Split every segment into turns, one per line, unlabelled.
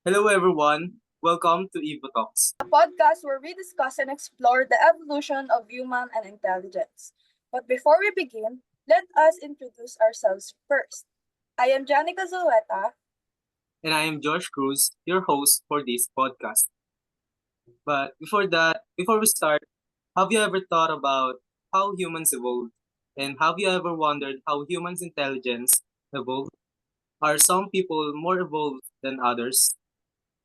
Hello everyone, welcome to Evo Talks.
A podcast where we discuss and explore the evolution of human and intelligence. But before we begin, let us introduce ourselves first. I am Janica Zulueta.
And I am Josh Cruz, your host for this podcast. But before we start, have you ever thought about how humans evolved? And have you ever wondered how humans' intelligence evolved? Are some people more evolved than others?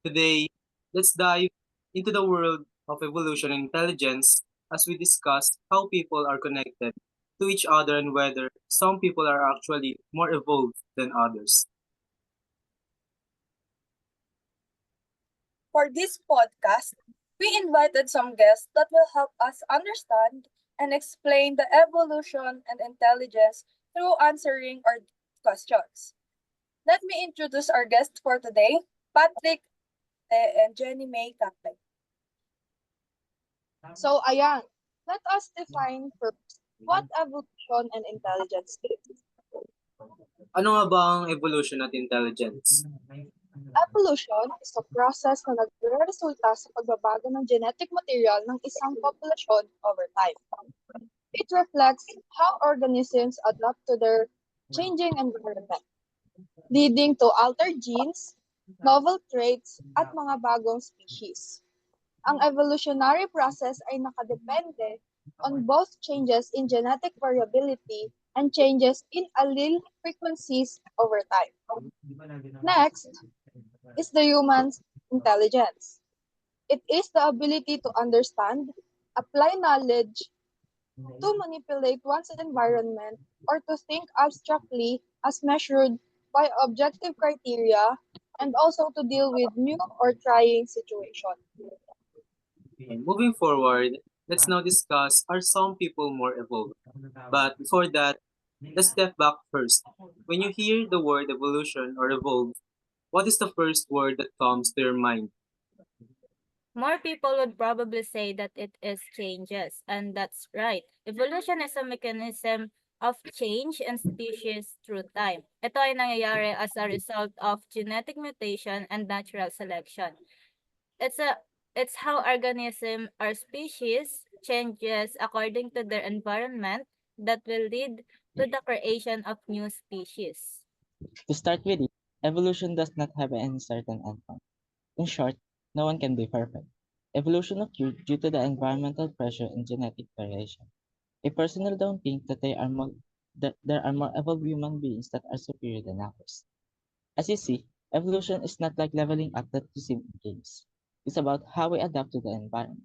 Today, let's dive into the world of evolution and intelligence as we discuss how people are connected to each other and whether some people are actually more evolved than others.
For this podcast, we invited some guests that will help us understand and explain the evolution and intelligence through answering our questions. Let me introduce our guests for today, Patrick and Jenny May Catley.
So, ayan, let us define first what evolution and intelligence is.
Ano nga ba ang evolution at intelligence?
Evolution is a process na nagre-resulta sa pagbabago ng genetic material ng isang populasyon over time. It reflects how organisms adapt to their changing environment, leading to altered genes, novel traits, at mga bagong species. Ang evolutionary process ay nakadepende on both changes in genetic variability and changes in allele frequencies over time. Next is the human's intelligence. It is the ability to understand, apply knowledge, to manipulate one's environment, or to think abstractly as measured by objective criteria, and also to deal with new or trying situations.
And moving forward, let's now discuss are some people more evolved? But before that, let's step back first. When you hear the word evolution or evolve, what is the first word that comes to your mind?
More people would probably say that it is changes, and that's right. Evolution is a mechanism of change in species through time. Ito ay nangyayari as a result of genetic mutation and natural selection. It's a it's how organism or species changes according to their environment that will lead to the creation of new species.
To start with it, evolution does not have any certain endpoint. In short, no one can be perfect. Evolution occurred due to the environmental pressure and genetic variation. I personally don't think that there are more evolved human beings that are superior than others. As you see, evolution is not like leveling up that you see in games. It's about how we adapt to the environment.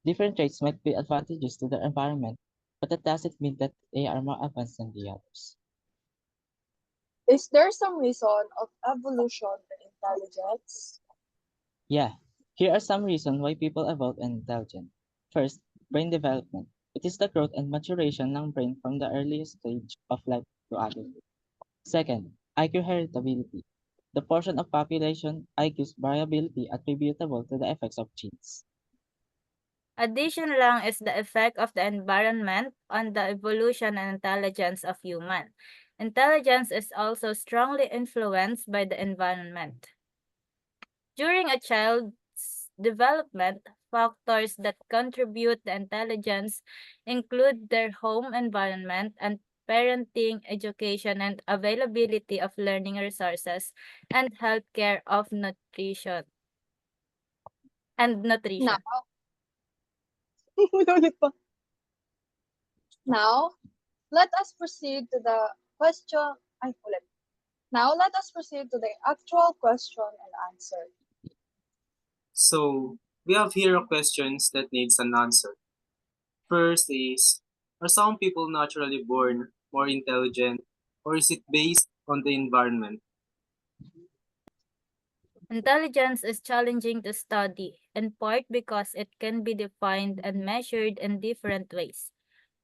Different traits might be advantages to the environment, but that doesn't mean that they are more advanced than the others.
Is there some reason of evolution and intelligence?
Yeah, here are some reasons why people evolve and intelligent. First, brain development. It is the growth and maturation ng brain from the earliest stage of life to adulthood. Second, IQ heritability. The portion of population IQ's variability attributable to the effects of genes.
Addition lang is the effect of the environment on the evolution and intelligence of human. Intelligence is also strongly influenced by the environment. During a child's development, factors that contribute to intelligence include their home environment and parenting, education, and availability of learning resources, and healthcare of nutrition and
Now,
nutrition.
ulit pa. Now, let us proceed to the question. Ay, ulit. Now, let us proceed to the actual question and answer.
So, we have here questions that needs an answer. First is, are some people naturally born more intelligent or is it based on the environment?
Intelligence is challenging to study, in part because it can be defined and measured in different ways.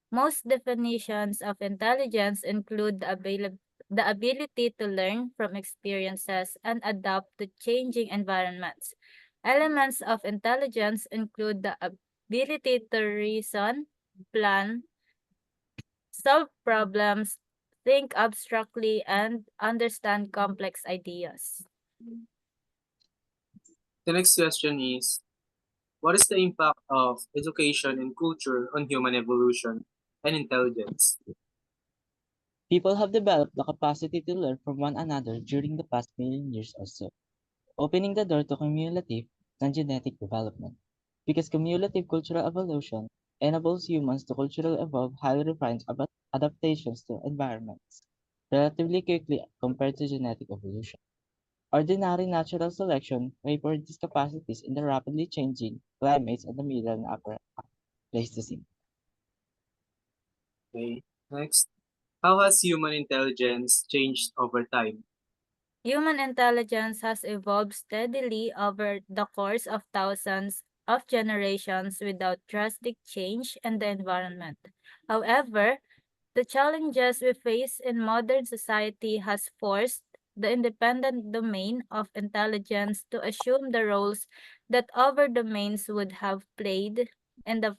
Most definitions of intelligence include the ability to learn from experiences and adapt to changing environments. Elements of intelligence include the ability to reason, plan, solve problems, think abstractly, and understand complex ideas.
The next question is, what is the impact of education and culture on human evolution and intelligence?
People have developed the capacity to learn from one another during the past million years or so, opening the door to cumulative non-genetic development. Because cumulative cultural evolution enables humans to culturally evolve highly refined adaptations to environments relatively quickly compared to genetic evolution. Ordinary natural selection favored these capacities in the rapidly changing climates of the Middle and Upper Pleistocene.
Okay. Next, how has human intelligence changed over time?
Human intelligence has evolved steadily over the course of thousands of generations without drastic change in the environment. However, the challenges we face in modern society has forced the independent domain of intelligence to assume the roles that other domains would have played in the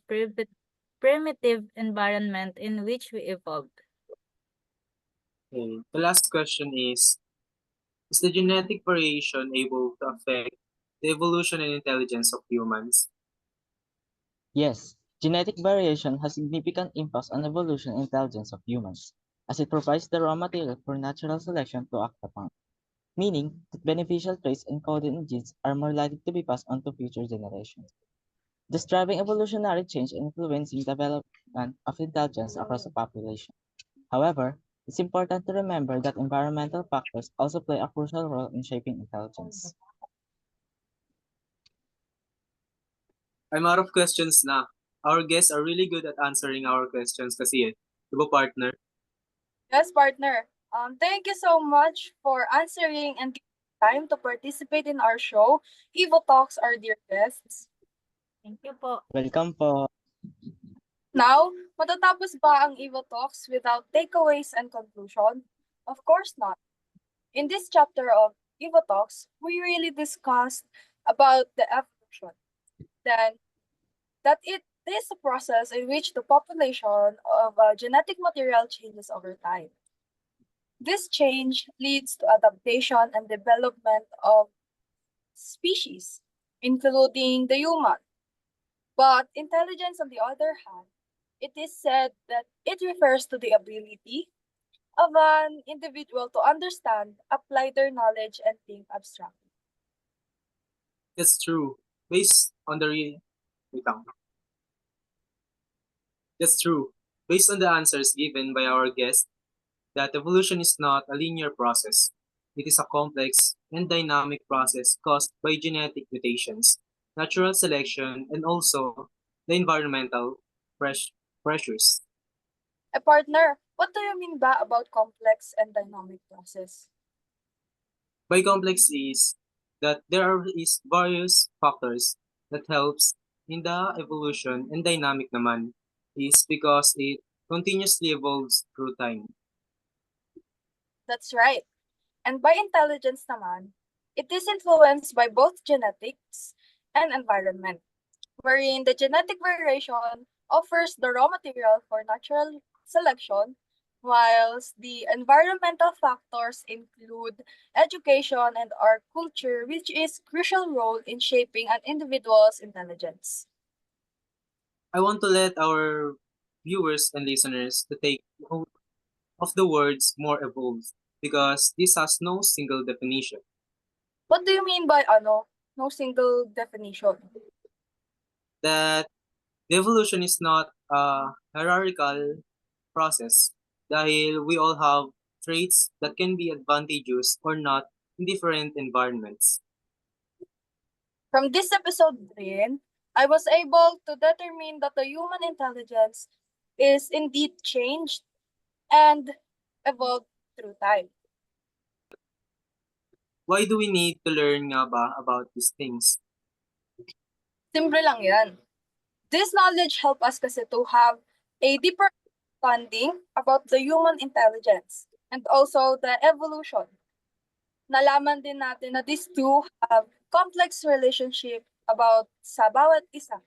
primitive environment in which we evolved.
Okay. The last question is the genetic variation able to affect the evolution and intelligence of humans?
Yes, genetic variation has significant impacts on evolution and intelligence of humans, as it provides the raw material for natural selection to act upon, meaning that beneficial traits encoded in genes are more likely to be passed on to future generations, thus driving evolutionary change and influencing development of intelligence across the population. However, it's important to remember that environmental factors also play a crucial role in shaping intelligence.
I'm out of questions na. Our guests are really good at answering our questions kasi eh. Diba, partner?
Yes, partner. Thank you so much for answering and giving time to participate in our show. Evo Talks, our dear guests.
Thank you po.
Welcome po.
Now, matatapos ba ang Evo Talks without takeaways and conclusion? Of course not. In this chapter of Evo Talks, we really discussed about the evolution. Then, that it is a process in which the population of genetic material changes over time. This change leads to adaptation and development of species, including the human. But intelligence, on the other hand, it is said that it refers to the ability of an individual to understand, apply their knowledge, and think abstractly.
That's true. Based on the re- Wait lang. That's true. Based on the answers given by our guest, that evolution is not a linear process. It is a complex and dynamic process caused by genetic mutations, natural selection, and also the environmental pres- pressures.
A partner, what do you mean ba about complex and dynamic process?
By complex is that is various factors that helps in the evolution, and dynamic naman is because it continuously evolves through time.
That's right. And by intelligence naman, it is influenced by both genetics and environment, wherein the genetic variation offers the raw material for natural selection, whilst the environmental factors include education and our culture, which is crucial role in shaping an individual's intelligence.
I want to let our viewers and listeners to take note of the words more evolved because this has no single definition.
What do you mean by no single definition?
That the evolution is not a hierarchical process dahil we all have traits that can be advantageous or not in different environments.
From this episode rin, I was able to determine that the human intelligence is indeed changed and evolved through time.
Why do we need to learn nga ba about these things?
Simple lang yan. This knowledge help us kasi to have a deeper understanding about the human intelligence and also the evolution. Nalaman din natin na these two have complex relationship about sa bawat isa.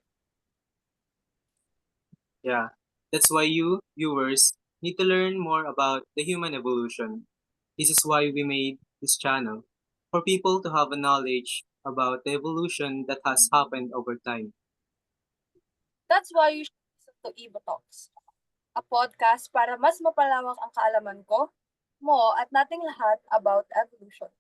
Yeah, that's why you, viewers, need to learn more about the human evolution. This is why we made this channel, for people to have a knowledge about the evolution that has happened over time.
That's why you should listen to Evo Talks, a podcast para mas mapalawak ang kaalaman ko, mo at nating lahat about evolution.